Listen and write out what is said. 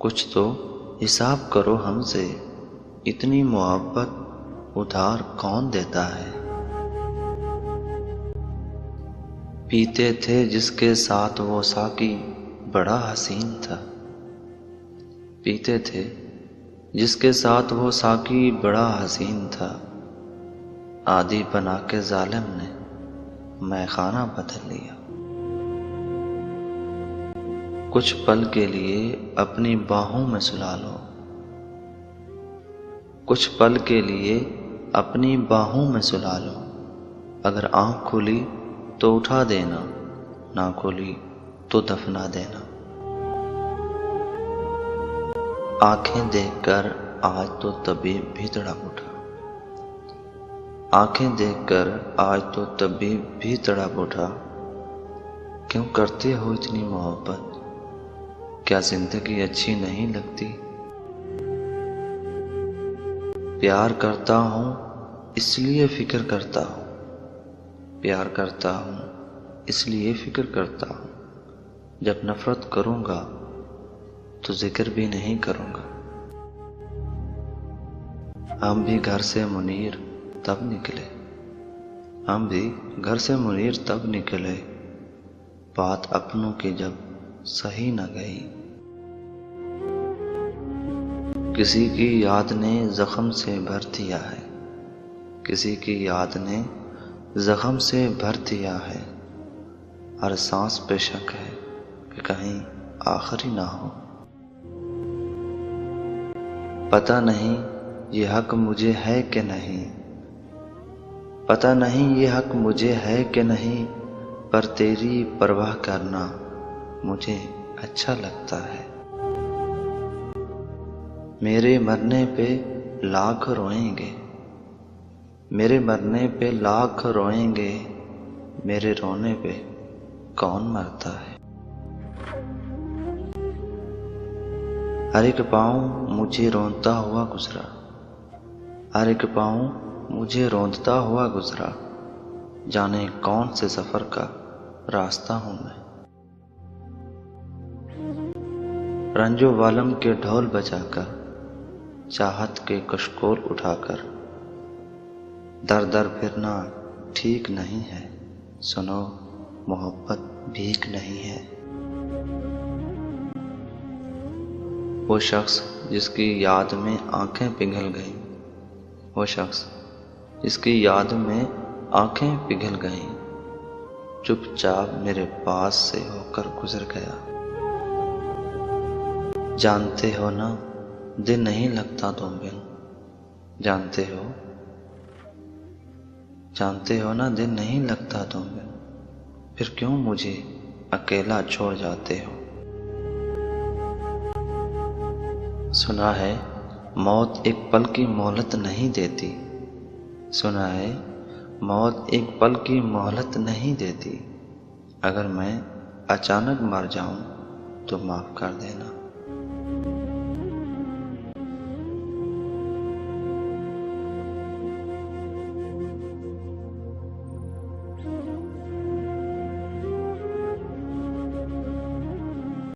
कुछ तो हिसाब करो हमसे, इतनी मोहब्बत उधार कौन देता है। पीते थे जिसके साथ वो साकी बड़ा हसीन था। पीते थे जिसके साथ वो साकी बड़ा हसीन था। आदि बना के जालिम ने मैखाना बदल लिया। कुछ पल के लिए अपनी बाहों में सुला लो, कुछ पल के लिए अपनी बाहों में सुला लो। अगर आँख खुली तो उठा देना, ना खुली तो दफना देना। आंखें देखकर आज तो तबीब भी तड़प उठा। आंखें देखकर आज तो तबीब भी तड़प उठा। क्यों करते हो इतनी मोहब्बत, क्या जिंदगी अच्छी नहीं लगती। प्यार करता हूँ इसलिए फिक्र करता हूँ, प्यार करता हूँ इसलिए फिक्र करता हूँ। जब नफरत करूँगा तो जिक्र भी नहीं करूँगा। हम भी घर से मुनीर तब निकले, हम भी घर से मुनीर तब निकले, बात अपनों की जब सही न गई। किसी की याद ने जख्म से भर दिया है, किसी की याद ने जख्म से भर दिया है। हर सांस पे शक है कि कहीं आखिरी ना हो। पता नहीं ये हक मुझे है कि नहीं, पता नहीं ये हक मुझे है कि नहीं, पर तेरी परवाह करना मुझे अच्छा लगता है। मेरे मरने पे लाख रोएंगे, मेरे मरने पे लाख रोएंगे, मेरे रोने पे कौन मरता है। हर एक पाँव मुझे रोंदता हुआ गुजरा, हर एक पाँव मुझे रोंदता हुआ गुजरा। जाने कौन से सफर का रास्ता हूँ मैं। रंजो वालम के ढोल बजाकर, चाहत के कशकोल उठाकर, दर दर फिरना ठीक नहीं है। सुनो मोहब्बत भीख नहीं है। वो शख्स जिसकी याद में आंखें पिघल गईं, वो शख्स जिसकी याद में आंखें पिघल गईं, चुपचाप मेरे पास से होकर गुजर गया। जानते हो ना दिन नहीं लगता तुम बिन, जानते हो ना दिन नहीं लगता तुम बिन, फिर क्यों मुझे अकेला छोड़ जाते हो। सुना है मौत एक पल की मोहलत नहीं देती, सुना है मौत एक पल की मोहलत नहीं देती। अगर मैं अचानक मर जाऊं तो माफ कर देना।